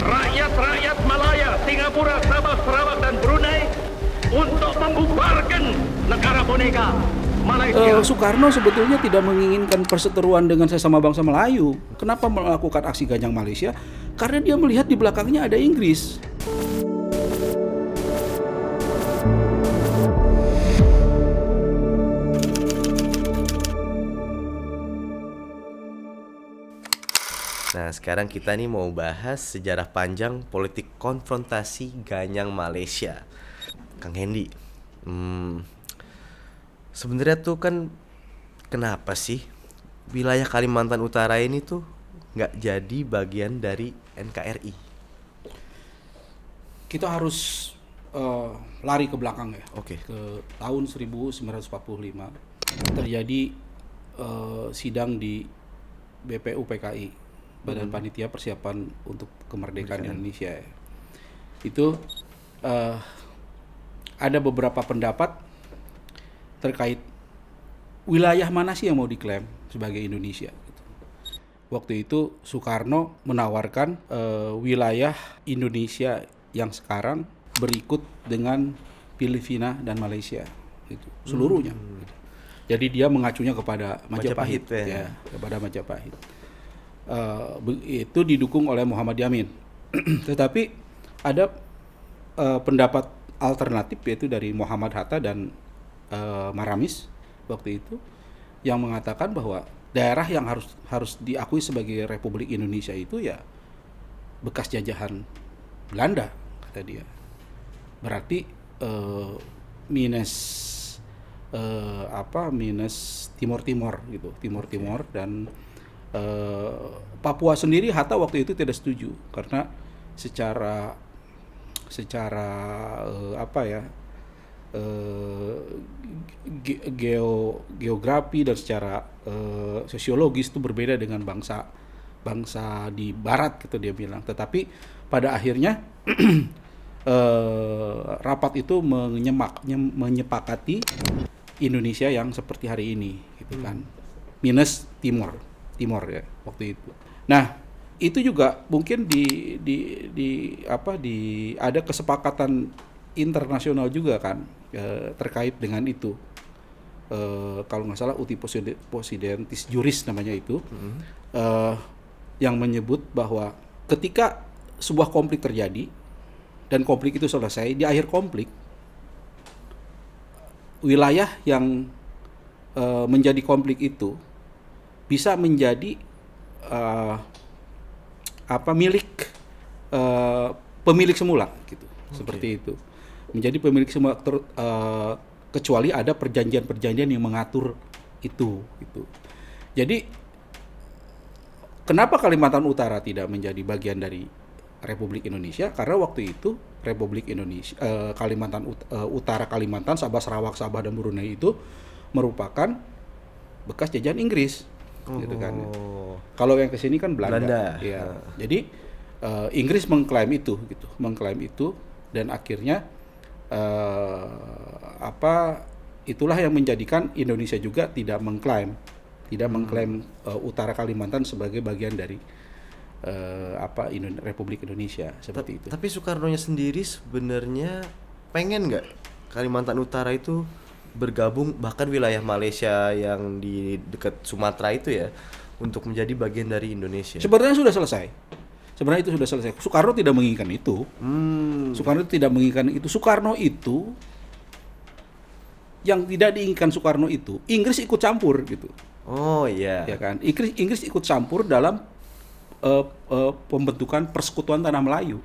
rakyat-rakyat Malaya, Singapura, Sabah, Sarawak dan Brunei untuk membubarkan negara boneka Malaysia. Soekarno sebetulnya tidak menginginkan perseteruan dengan sesama bangsa Melayu. Kenapa melakukan aksi Ganyang Malaysia? Karena dia melihat di belakangnya ada Inggris. Nah, sekarang kita nih mau bahas sejarah panjang politik konfrontasi Ganyang Malaysia. Kang Hendy, sebenarnya tuh kan kenapa sih wilayah Kalimantan Utara ini tuh nggak jadi bagian dari NKRI? Kita harus lari ke belakang ya. Oke. Ke tahun 1945 terjadi sidang di BPU PKI, Badan Panitia Persiapan untuk Kemerdekaan Indonesia ya. Itu ada beberapa pendapat terkait wilayah mana sih yang mau diklaim sebagai Indonesia gitu. Waktu itu Soekarno menawarkan wilayah Indonesia yang sekarang berikut dengan Filipina dan Malaysia itu seluruhnya gitu. Jadi dia mengacunya kepada Majapahit ya, kepada Majapahit. Itu didukung oleh Muhammad Yamin. Tetapi ada pendapat alternatif yaitu dari Muhammad Hatta dan Maramis waktu itu yang mengatakan bahwa daerah yang harus diakui sebagai Republik Indonesia itu ya bekas jajahan Belanda kata dia. Berarti minus Timor gitu, Timor dan Papua sendiri Hatta waktu itu tidak setuju karena secara geografi dan secara sosiologis itu berbeda dengan bangsa di barat gitu dia bilang. Tetapi pada akhirnya rapat itu menyepakati Indonesia yang seperti hari ini gitu kan. Minus Timor ya waktu itu. Nah, itu juga mungkin ada kesepakatan internasional juga kan terkait dengan itu. Kalau nggak salah uti possidentis juris namanya itu, yang menyebut bahwa ketika sebuah konflik terjadi dan konflik itu selesai, di akhir konflik wilayah yang menjadi konflik itu bisa menjadi milik pemilik semula gitu. Seperti itu. Menjadi pemilik semula kecuali ada perjanjian-perjanjian yang mengatur itu gitu. Jadi kenapa Kalimantan Utara tidak menjadi bagian dari Republik Indonesia? Karena waktu itu Republik Indonesia Kalimantan Utara, Kalimantan, Sabah, Sarawak, Sabah dan Brunei itu merupakan bekas jajahan Inggris. Gitu kan. Kalau yang kesini kan Belanda. Ya. Jadi Inggris mengklaim itu dan akhirnya itulah yang menjadikan Indonesia juga tidak mengklaim Utara Kalimantan sebagai bagian dari Republik Indonesia seperti itu. Tapi Soekarno-nya sendiri sebenarnya pengen nggak Kalimantan Utara itu bergabung, bahkan wilayah Malaysia yang di dekat Sumatera itu ya, untuk menjadi bagian dari Indonesia? Sebenarnya itu sudah selesai. Soekarno tidak menginginkan itu. Soekarno itu yang tidak diinginkan Soekarno itu Inggris ikut campur gitu. Oh iya. Ya kan? Inggris ikut campur dalam pembentukan Persekutuan Tanah Melayu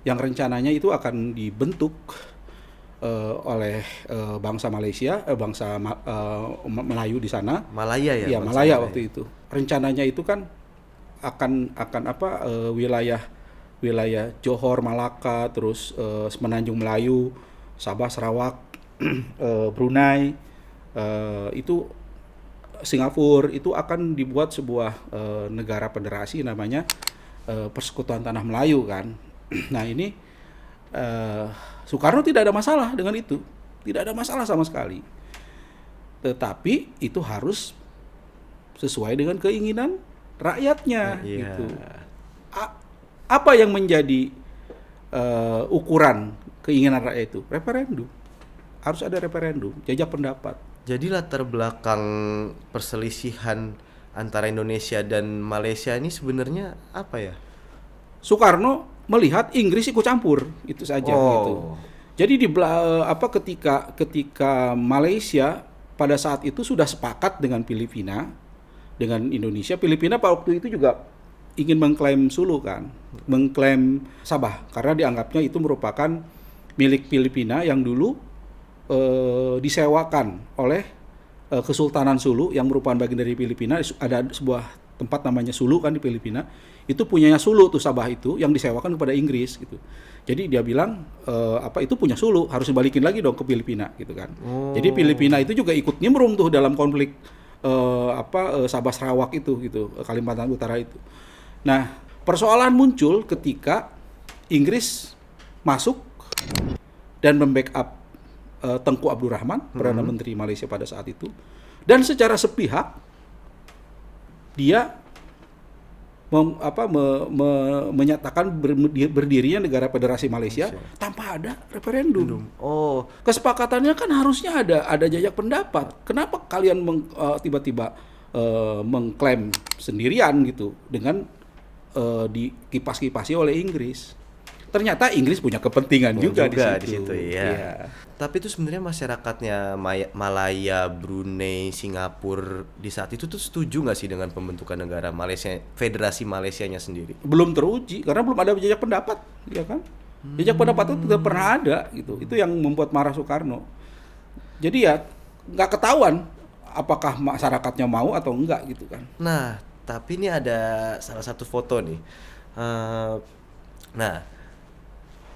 yang rencananya itu akan dibentuk oleh bangsa Malaysia, Melayu di sana. Malaya ya? Iya, Malaya waktu itu. Rencananya itu kan akan wilayah Johor, Malaka, terus Semenanjung Melayu, Sabah, Sarawak, Brunei, itu Singapura, itu akan dibuat sebuah negara federasi namanya Persekutuan Tanah Melayu kan. Nah ini Soekarno tidak ada masalah dengan itu, tidak ada masalah sama sekali. Tetapi itu harus sesuai dengan keinginan rakyatnya gitu. Apa yang menjadi ukuran keinginan rakyat itu? Referendum. Harus ada referendum, jajak pendapat. Jadi latar belakang perselisihan antara Indonesia dan Malaysia ini sebenarnya apa ya? Soekarno melihat Inggris ikut campur, itu saja gitu. Jadi ketika Malaysia pada saat itu sudah sepakat dengan Filipina, dengan Indonesia, Filipina pada waktu itu juga ingin mengklaim Sulu kan, mengklaim Sabah karena dianggapnya itu merupakan milik Filipina yang dulu disewakan oleh Kesultanan Sulu yang merupakan bagian dari Filipina. Ada sebuah tempat namanya Sulu kan di Filipina, itu punyanya Sulu tuh Sabah itu yang disewakan kepada Inggris gitu. Jadi dia bilang itu punya Sulu, harus dibalikin lagi dong ke Filipina gitu kan. Jadi Filipina itu juga ikut nimbrung tuh dalam konflik Sabah Sarawak itu gitu, Kalimantan Utara itu. Nah, persoalan muncul ketika Inggris masuk dan membackup Tengku Abdul Rahman, Perdana Menteri Malaysia pada saat itu, dan secara sepihak dia menyatakan berdirinya negara Federasi Malaysia tanpa ada referendum. Kesepakatannya kan harusnya ada jajak pendapat. Kenapa kalian tiba-tiba mengklaim sendirian gitu dengan dikipas-kipasi oleh Inggris? Ternyata Inggris punya kepentingan juga di situ. Ya. Tapi itu sebenarnya masyarakatnya Malaya, Brunei, Singapura di saat itu tuh setuju nggak sih dengan pembentukan negara Malaysia, Federasi Malaysianya sendiri? Belum teruji karena belum ada jajak pendapat, ya kan? Jajak pendapat itu tidak pernah ada gitu. Itu yang membuat marah Soekarno. Jadi ya nggak ketahuan apakah masyarakatnya mau atau enggak gitu kan. Nah, tapi ini ada salah satu foto nih.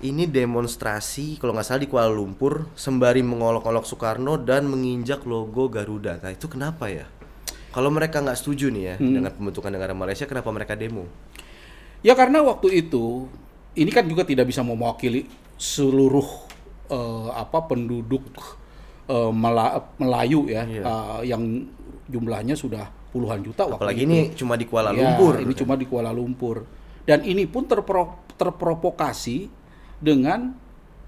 Ini demonstrasi kalau nggak salah di Kuala Lumpur sembari mengolok-olok Soekarno dan menginjak logo Garuda. Nah itu kenapa ya? Kalau mereka nggak setuju nih ya dengan pembentukan negara Malaysia, kenapa mereka demo? Ya karena waktu itu ini kan juga tidak bisa mewakili seluruh penduduk Melayu ya, yang jumlahnya sudah puluhan juta. Apalagi ini cuma di Kuala Lumpur. Ini cuma di Kuala Lumpur. Dan ini pun terprovokasi dengan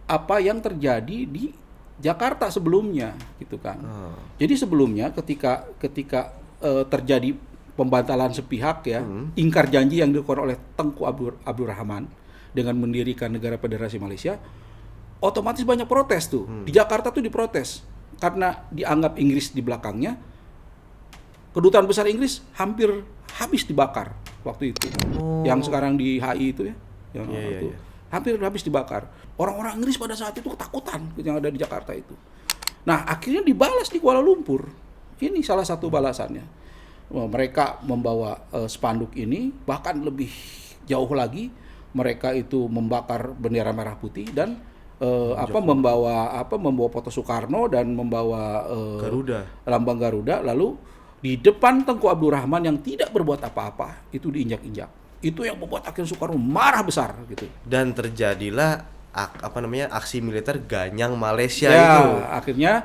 apa yang terjadi di Jakarta sebelumnya gitu kan. Jadi sebelumnya ketika terjadi pembantalan sepihak ya, ingkar janji yang dilakukan oleh Tengku Abdul Rahman dengan mendirikan negara Federasi Malaysia, otomatis banyak protes tuh. Di Jakarta tuh diprotes karena dianggap Inggris di belakangnya. Kedutaan besar Inggris hampir habis dibakar waktu itu. Yang sekarang di HI itu ya. Hampir habis dibakar. Orang-orang Inggris pada saat itu ketakutan yang ada di Jakarta itu. Nah, akhirnya dibalas di Kuala Lumpur. Ini salah satu balasannya. Mereka membawa spanduk ini, bahkan lebih jauh lagi, mereka itu membakar bendera merah putih dan membawa foto Soekarno dan membawa lambang Garuda, lalu di depan Tengku Abdul Rahman yang tidak berbuat apa-apa itu diinjak-injak. Itu yang membuat akhirnya Soekarno marah besar gitu. Dan terjadilah aksi militer Ganyang Malaysia itu. Akhirnya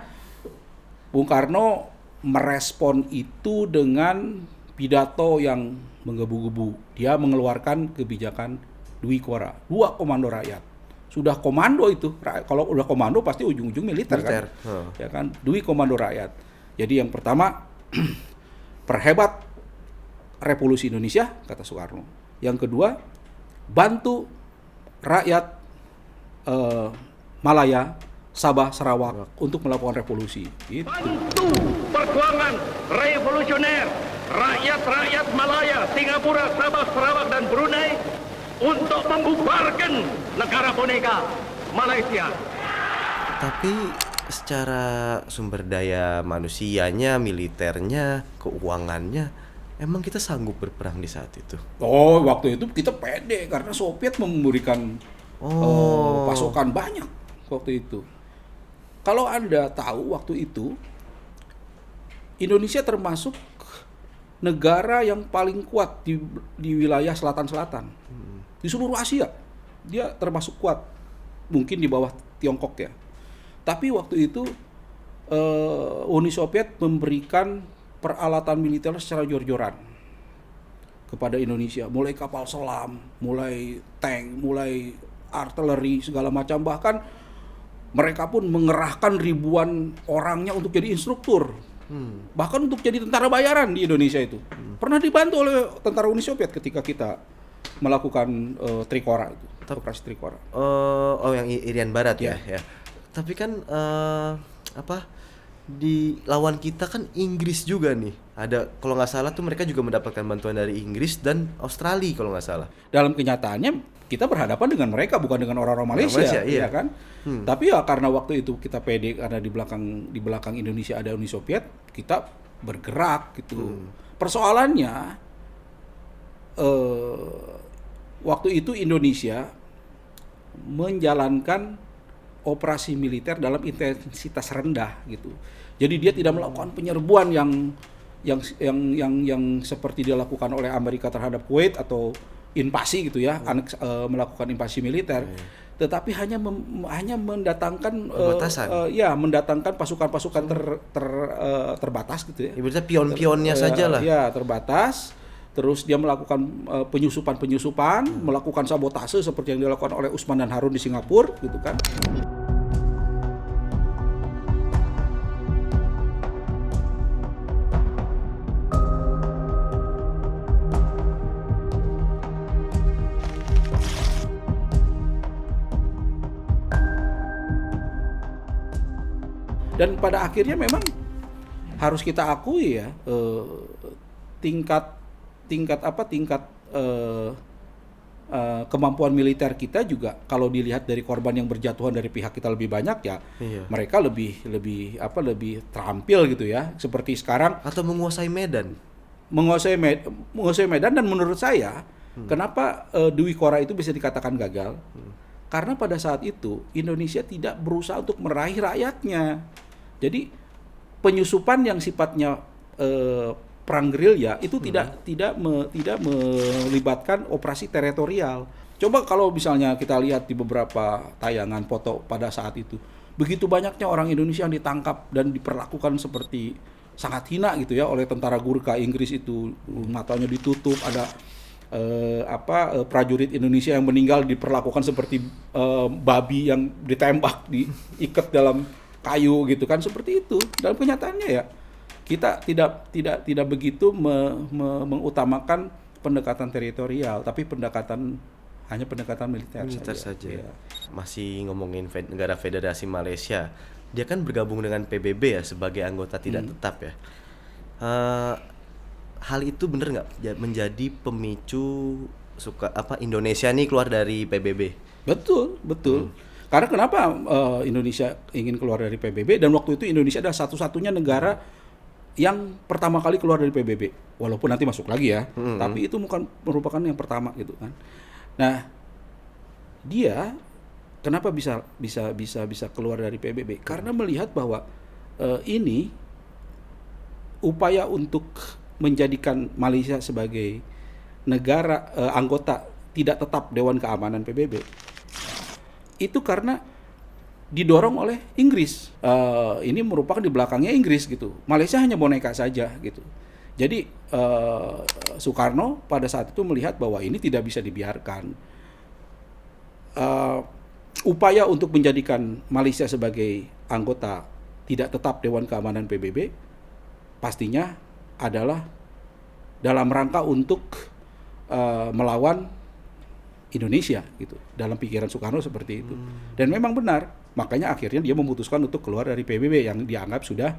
Bung Karno merespon itu dengan pidato yang menggebu-gebu. Dia mengeluarkan kebijakan Dwi Kora, 2 komando rakyat. Sudah komando itu. Kalau udah komando pasti ujung-ujung militer. Kan? Ya kan? Dwi komando rakyat. Jadi yang pertama perhebat revolusi Indonesia kata Soekarno. Yang kedua, bantu rakyat Malaya, Sabah, Sarawak untuk melakukan revolusi. Gitu. Bantu perjuangan revolusioner rakyat-rakyat Malaya, Singapura, Sabah, Sarawak, dan Brunei untuk membubarkan negara boneka Malaysia. Tapi secara sumber daya manusianya, militernya, keuangannya, emang kita sanggup berperang di saat itu? Waktu itu kita pede karena Soviet memberikan pasokan banyak waktu itu. Kalau Anda tahu waktu itu Indonesia termasuk negara yang paling kuat di wilayah selatan-selatan. Di seluruh Asia dia termasuk kuat. Mungkin di bawah Tiongkok ya. Tapi waktu itu Uni Soviet memberikan peralatan militer secara jor-joran kepada Indonesia, mulai kapal selam, mulai tank, mulai artileri segala macam, bahkan mereka pun mengerahkan ribuan orangnya untuk jadi instruktur. Bahkan untuk jadi tentara bayaran di Indonesia itu. Pernah dibantu oleh tentara Uni Soviet ketika kita melakukan Trikora itu, operasi Trikora. Yang Irian Barat ya. Tapi kan di lawan kita kan Inggris juga nih. Ada, kalau nggak salah tuh mereka juga mendapatkan bantuan dari Inggris dan Australia kalau nggak salah. Dalam kenyataannya kita berhadapan dengan mereka, bukan dengan orang-orang Malaysia, iya. ya kan? Tapi ya karena waktu itu kita pede, karena di belakang Indonesia ada Uni Soviet, kita bergerak gitu. Persoalannya waktu itu Indonesia menjalankan operasi militer dalam intensitas rendah gitu. Jadi dia tidak melakukan penyerbuan yang seperti dilakukan oleh Amerika terhadap Kuwait atau invasi gitu ya, melakukan invasi militer. Tetapi hanya mendatangkan mendatangkan pasukan-pasukan terbatas gitu ya. Ibaratnya pion-pionnya saja lah. Ya, terbatas. Terus dia melakukan penyusupan, melakukan sabotase seperti yang dilakukan oleh Usman dan Harun di Singapura gitu kan. Dan pada akhirnya memang harus kita akui ya, tingkat kemampuan militer kita juga kalau dilihat dari korban yang berjatuhan dari pihak kita lebih banyak ya. Iya. Mereka lebih terampil gitu ya, seperti sekarang, atau menguasai Medan dan menurut saya kenapa Dwi Kora itu bisa dikatakan gagal, karena pada saat itu Indonesia tidak berusaha untuk meraih rakyatnya. Jadi penyusupan yang sifatnya perang gerilya itu tidak melibatkan operasi teritorial. Coba kalau misalnya kita lihat di beberapa tayangan foto pada saat itu, begitu banyaknya orang Indonesia yang ditangkap dan diperlakukan seperti sangat hina gitu ya oleh tentara Gurkha Inggris itu, matanya ditutup, ada prajurit Indonesia yang meninggal diperlakukan seperti babi yang ditembak, diikat dalam kayu gitu kan, seperti itu. Dalam kenyataannya ya kita tidak begitu mengutamakan pendekatan teritorial, tapi hanya pendekatan militer saja. Ya. Masih ngomongin negara Federasi Malaysia, dia kan bergabung dengan PBB ya sebagai anggota tidak tetap ya. Hal itu benar nggak menjadi pemicu Indonesia nih keluar dari PBB? Betul. Karena kenapa Indonesia ingin keluar dari PBB, dan waktu itu Indonesia adalah satu-satunya negara yang pertama kali keluar dari PBB, walaupun nanti masuk lagi ya, tapi itu bukan merupakan yang pertama gitu kan. Nah, dia kenapa bisa keluar dari PBB? Karena melihat bahwa ini upaya untuk menjadikan Malaysia sebagai negara anggota tidak tetap Dewan Keamanan PBB itu karena didorong oleh Inggris. Ini merupakan di belakangnya Inggris gitu. Malaysia hanya boneka saja gitu. Jadi Soekarno pada saat itu melihat bahwa ini tidak bisa dibiarkan. Upaya untuk menjadikan Malaysia sebagai anggota tidak tetap Dewan Keamanan PBB pastinya adalah dalam rangka untuk melawan Indonesia gitu. Dalam pikiran Soekarno seperti itu. Dan memang benar, makanya akhirnya dia memutuskan untuk keluar dari PBB yang dianggap sudah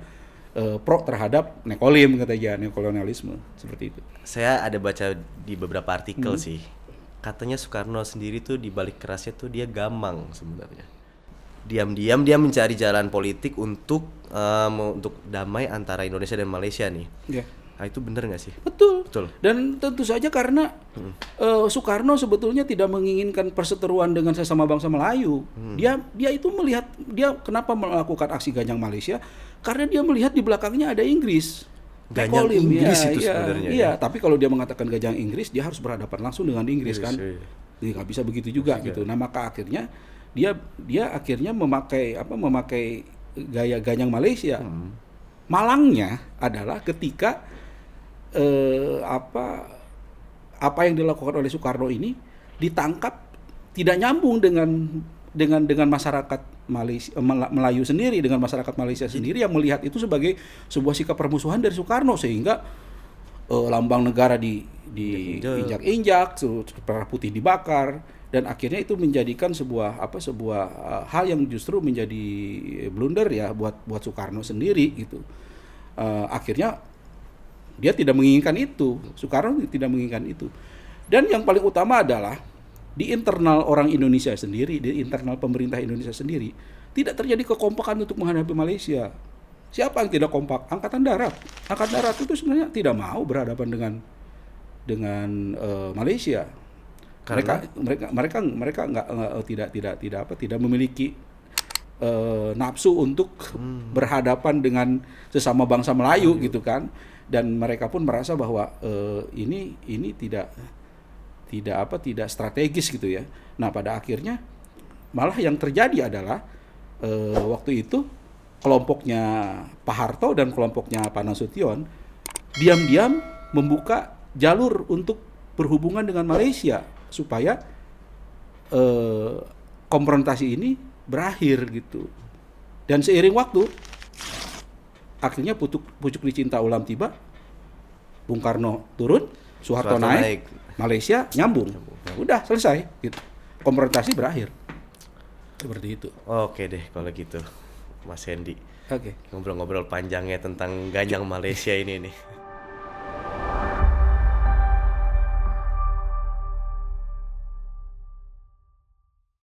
pro terhadap nekolim, katanya neokolonialisme seperti itu. Saya ada baca di beberapa artikel sih. Katanya Soekarno sendiri tuh di balik kerasnya tuh dia gamang sebenarnya. Diam-diam dia mencari jalan politik untuk damai antara Indonesia dan Malaysia nih. Yeah. Nah, itu benar nggak sih? Betul. Dan tentu saja karena Soekarno sebetulnya tidak menginginkan perseteruan dengan sesama bangsa Melayu. Dia itu melihat, dia kenapa melakukan aksi Ganyang Malaysia? Karena dia melihat di belakangnya ada Inggris. Ganyang Inggris itu sebenarnya. Iya, tapi kalau dia mengatakan Ganyang Inggris, dia harus berhadapan langsung dengan Inggris kan. Dia nggak bisa begitu juga gitu. Nah, maka akhirnya dia akhirnya memakai gaya Ganyang Malaysia. Malangnya adalah ketika apa yang dilakukan oleh Soekarno ini ditangkap tidak nyambung dengan masyarakat Malaysia, Melayu sendiri, dengan masyarakat Malaysia sendiri yang melihat itu sebagai sebuah sikap permusuhan dari Soekarno, sehingga lambang negara diinjak-injak, merah putih dibakar, dan akhirnya itu menjadikan sebuah hal yang justru menjadi blunder ya buat Soekarno sendiri gitu. Akhirnya dia tidak menginginkan itu, Soekarno tidak menginginkan itu. Dan yang paling utama adalah di internal orang Indonesia sendiri, di internal pemerintah Indonesia sendiri, tidak terjadi kekompakan untuk menghadapi Malaysia. Siapa yang tidak kompak? Angkatan Darat. Angkatan Darat itu sebenarnya tidak mau berhadapan dengan Malaysia. Mereka tidak memiliki nafsu untuk berhadapan dengan sesama bangsa Melayu gitu kan. Dan mereka pun merasa bahwa ini tidak strategis gitu ya. Nah, pada akhirnya malah yang terjadi adalah waktu itu kelompoknya Pak Harto dan kelompoknya Pak Nasution diam-diam membuka jalur untuk berhubungan dengan Malaysia supaya konfrontasi ini berakhir gitu. Dan seiring waktu akhirnya pucuk dicinta ulam tiba, Bung Karno turun, Soeharto naik, Malaysia nyambung. Udah selesai gitu. Konfrontasi berakhir. Seperti itu. Oke deh kalau gitu, Mas Hendy. Oke. Ngobrol-ngobrol panjangnya tentang ganyang Malaysia ini nih.